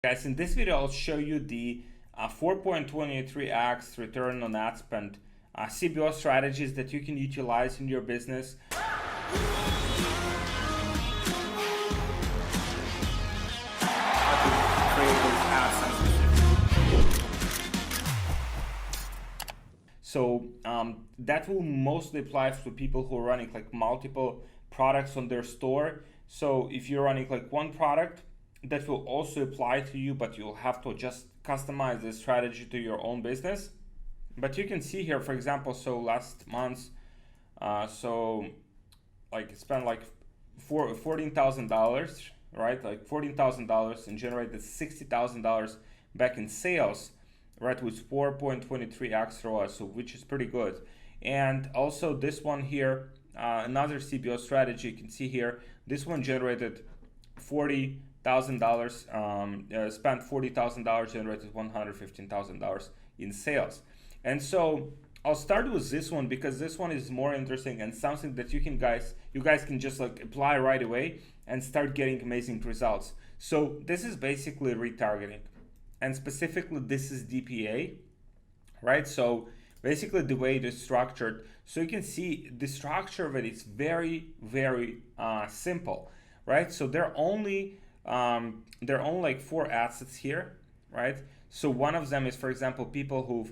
Guys, in this video, I'll show you the 4.23x return on ad spend CBO strategies that you can utilize in your business. So that will mostly apply to people who are running like multiple products on their store. So if you're running like one product, that will also apply to you, but you'll have to just customize the strategy to your own business. But you can see here, for example, so last month, so like spent like $14,000, right? Like $14,000 and generated $60,000 back in sales, right? With 4.23x ROAS, so which is pretty good. And also this one here, another CBO strategy, you can see here, this one generated $40,000, spent $40,000, generated $115,000 in sales. And so I'll start with this one because this one is more interesting and something that you guys can just like apply right away and start getting amazing results. So this is basically retargeting, and specifically this is DPA, right? So basically the way it is structured, so you can see the structure of it is very simple, right? So there are only like 4 assets here, right? So one of them is, for example, people who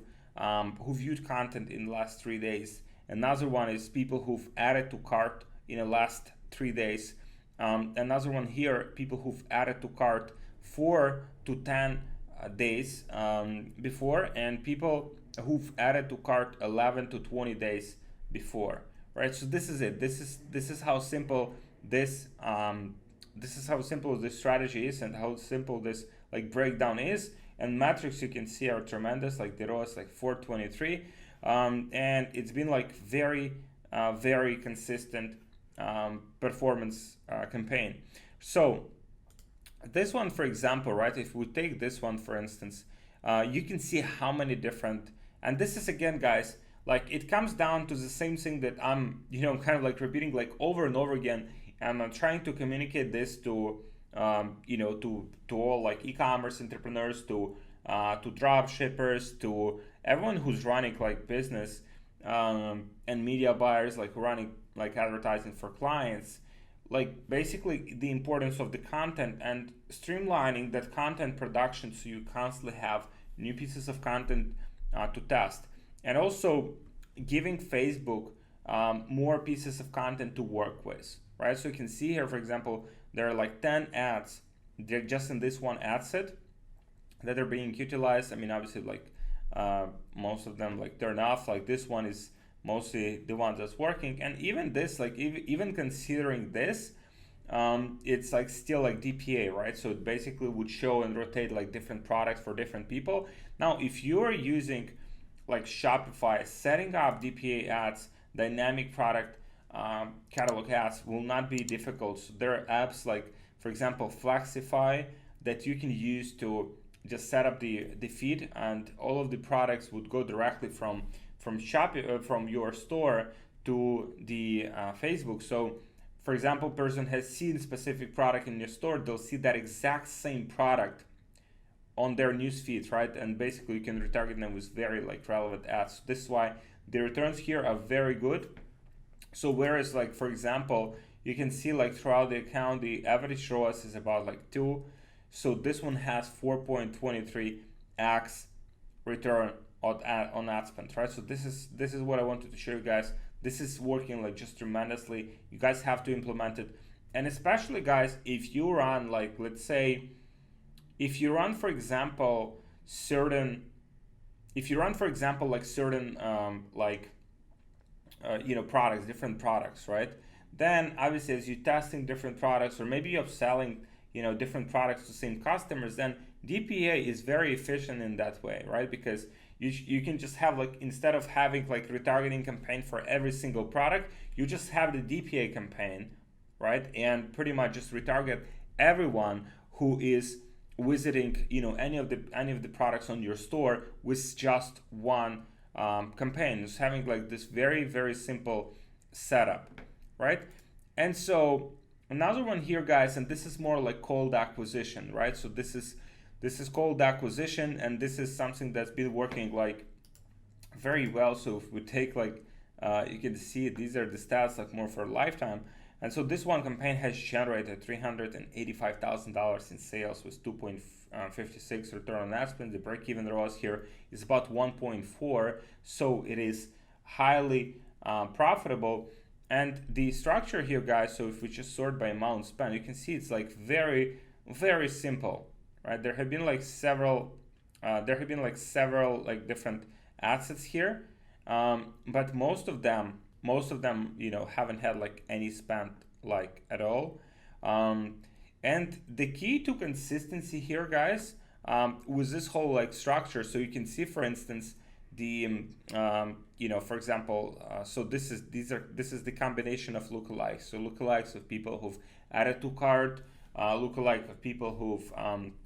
viewed content in the last 3 days. Another one is people who've added to cart in the last 3 days. Another one here, people who've added to cart 4 to 10 days before, and people who've added to cart 11 to 20 days before, right? So this is it. This is how simple this strategy is, and how simple this like breakdown is. And metrics you can see are tremendous, like the ROAS like 423, and it's been like very consistent performance campaign. So this one, for example, right, if we take this one for instance, you can see how many different, and this is again guys, like it comes down to the same thing that I'm kind of like repeating like over and over again, and I'm trying to communicate this to to all like e-commerce entrepreneurs, to drop shippers, to everyone who's running like business and media buyers, like running like advertising for clients. Like basically the importance of the content and streamlining that content production, so you constantly have new pieces of content to test, and also giving Facebook more pieces of content to work with, right? So you can see here, for example, there are like 10 ads, they're just in this one ad set that are being utilized. I mean, obviously like most of them like turn off, like this one is mostly the one that's working. And even this, like even considering this, it's like still like DPA, right? So it basically would show and rotate like different products for different people. Now, if you're using like Shopify, setting up DPA ads, dynamic product catalog ads will not be difficult. So there are apps like, for example, Flexify, that you can use to just set up the feed, and all of the products would go directly from your store to the Facebook. So for example, person has seen specific product in your store, they'll see that exact same product on their news feeds, right? And basically you can retarget them with very like relevant ads. So this is why the returns here are very good. So whereas like, for example, you can see like throughout the account, the average ROAS is about like 2. So this one has 4.23x return on ad spend, right? So this is what I wanted to show you guys. This is working like just tremendously. You guys have to implement it. And especially guys, if you run like, let's say, if you run, for example, certain products, different products, right? Then obviously as you're testing different products, or maybe you're selling different products to same customers, then DPA is very efficient in that way, right? Because you can just have like, instead of having like retargeting campaign for every single product, you just have the DPA campaign, right? And pretty much just retarget everyone who is visiting any of the products on your store with just one campaign. Just having like this very simple setup, right? And so another one here, guys, and this is more like cold acquisition, right? So this is This is called acquisition, and this is something that's been working like very well. So if we take like, you can see these are the stats like more for a lifetime. And so this one campaign has generated $385,000 in sales with 2.56 return on ad spend. The break-even ROAS here is about 1.4, so it is highly profitable. And the structure here, guys, so if we just sort by amount spent, you can see it's like very, very simple, right? There have been like several like different assets here, but most of them, you know, haven't had like any spent like at all. And the key to consistency here, guys, with this whole like structure, so you can see, for instance, the you know, for example, so this is the combination of lookalikes. So lookalikes of people who've added to cart, lookalike of people who've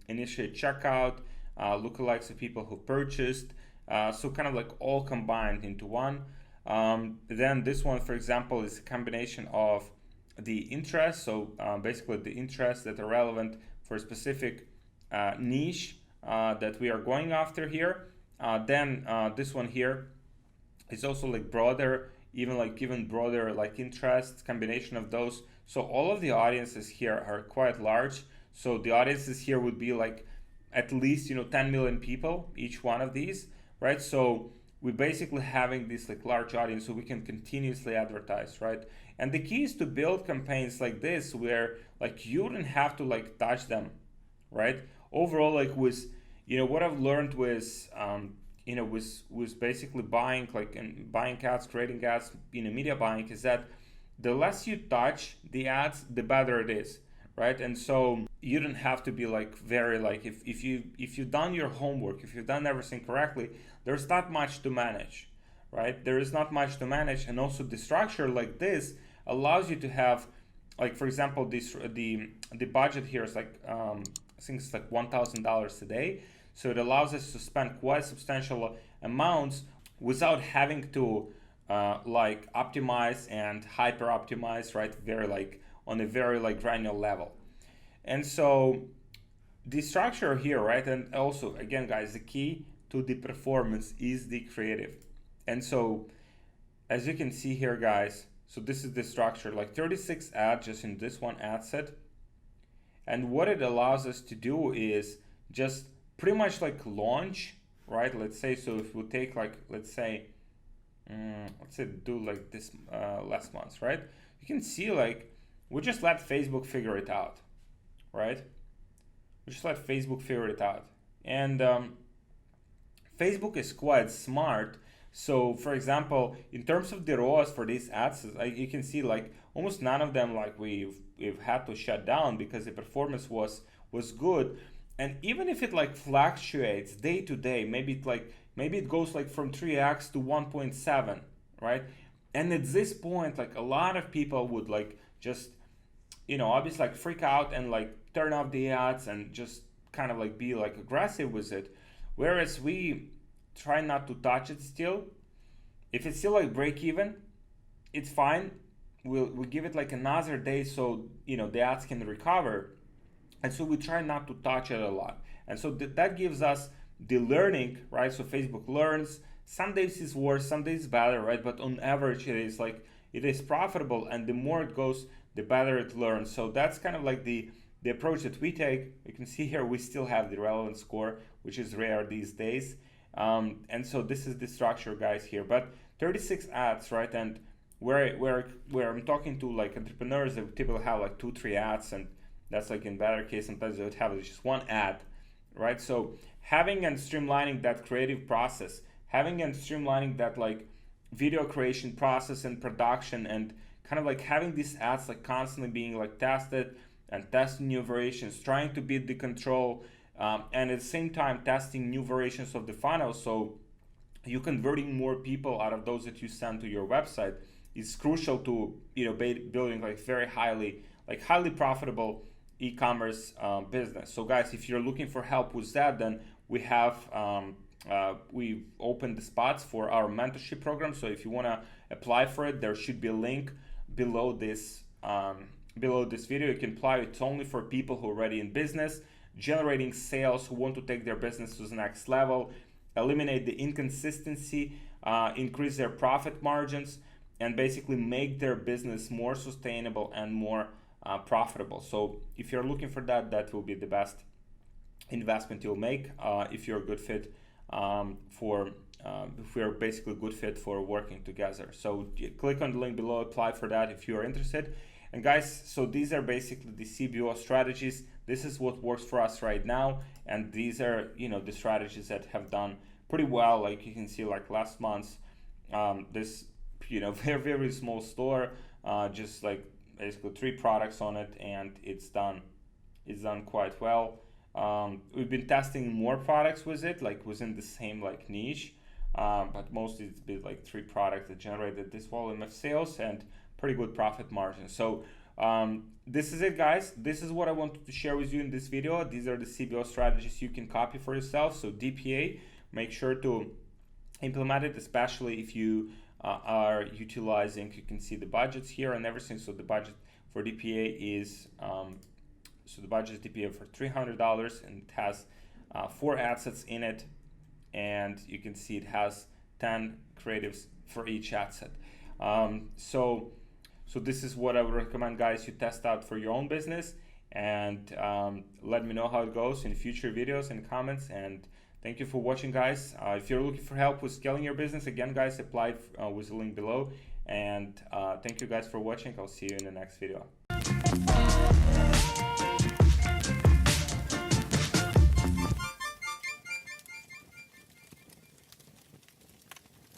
initiated checkout, lookalikes of people who purchased. So kind of like all combined into one. Then this one, for example, is a combination of the interests. So basically the interests that are relevant for a specific niche that we are going after here. Then this one here is also like broader, even broader like interests, combination of those. So all of the audiences here are quite large. So the audiences here would be like at least, you know, 10 million people, each one of these, right? So we're basically having this like large audience, so we can continuously advertise, right? And the key is to build campaigns like this where like you don't have to like touch them, right? Overall, like with, you know, what I've learned with you know, with basically buying ads, creating ads, you know, media buying, is that the less you touch the ads, the better it is, right? And so you don't have to be like very like, if you've done your homework, if you've done everything correctly, there's not much to manage, right? There is not much to manage. And also the structure like this allows you to have, like, for example, this the budget here is like I think it's like $1,000 a day. So it allows us to spend quite substantial amounts without having to like optimize and hyper optimize, right? Very like on a very like granular level. And so the structure here, right? And also, again, guys, the key to the performance is the creative. And so as you can see here, guys, so this is the structure, like 36 ads just in this one ad set. And what it allows us to do is just pretty much like launch, right? Let's say, so if we take like, let's say do like this last month, right? You can see like, we just let Facebook figure it out, right? We just let Facebook figure it out. And Facebook is quite smart. So for example, in terms of the ROAS for these ads, you can see like almost none of them like we've had to shut down because the performance was good. And even if it like fluctuates day to day, maybe it goes like from 3x to 1.7, right? And at this point, like a lot of people would like just, you know, obviously like freak out and like turn off the ads and just kind of like be like aggressive with it. Whereas we try not to touch it still. If it's still like break even, it's fine. We'll give it like another day so, you know, the ads can recover. And so we try not to touch it a lot. And so that gives us the learning, right? So Facebook learns. Some days it's worse, some days it's better, right? But on average, it is profitable. And the more it goes, the better it learns. So that's kind of like the approach that we take. You can see here, we still have the relevance score, which is rare these days. And so this is the structure, guys, here. But 36 ads, right? And where I'm talking to like entrepreneurs that typically have like 2-3 ads, and that's like in better case, sometimes they would have just one ad, right? So having and streamlining that creative process, having and streamlining that like video creation process and production, and kind of like having these ads like constantly being like tested and testing new variations, trying to beat the control, and at the same time testing new variations of the funnel, so you converting more people out of those that you send to your website is crucial to, you know, building like very highly profitable e-commerce business. So guys, if you're looking for help with that, then we have we've opened the spots for our mentorship program. So if you want to apply for it, there should be a link below this video. You can apply. It's only for people who are already in business. generating sales, who want to take their business to the next level, eliminate the inconsistency, increase their profit margins, and basically make their business more sustainable and more profitable. So if you're looking for that, that will be the best investment you'll make if you're a good fit if we're basically a good fit for working together. So click on the link below, apply for that if you're interested. And guys, so these are basically the CBO strategies. This is what works for us right now, and these are, you know, the strategies that have done pretty well. Like you can see, like last month, this, you know, very small store, just like basically 3 products on it, and it's done quite well. We've been testing more products with it, like within the same like niche, but mostly it's been like 3 products that generated this volume of sales and pretty good profit margin. So this is it, guys. This is what I wanted to share with you in this video. These are the CBO strategies you can copy for yourself. So DPA, make sure to implement it, especially if you are utilizing, you can see the budgets here and everything. So the budget for DPA is so the budget is DPA for $300, and it has 4 assets in it, and you can see it has 10 creatives for each asset. So this is what I would recommend, guys, you test out for your own business, and let me know how it goes in future videos and comments. And thank you for watching, guys. If you're looking for help with scaling your business, again, guys, apply with the link below. And thank you guys for watching. I'll see you in the next video.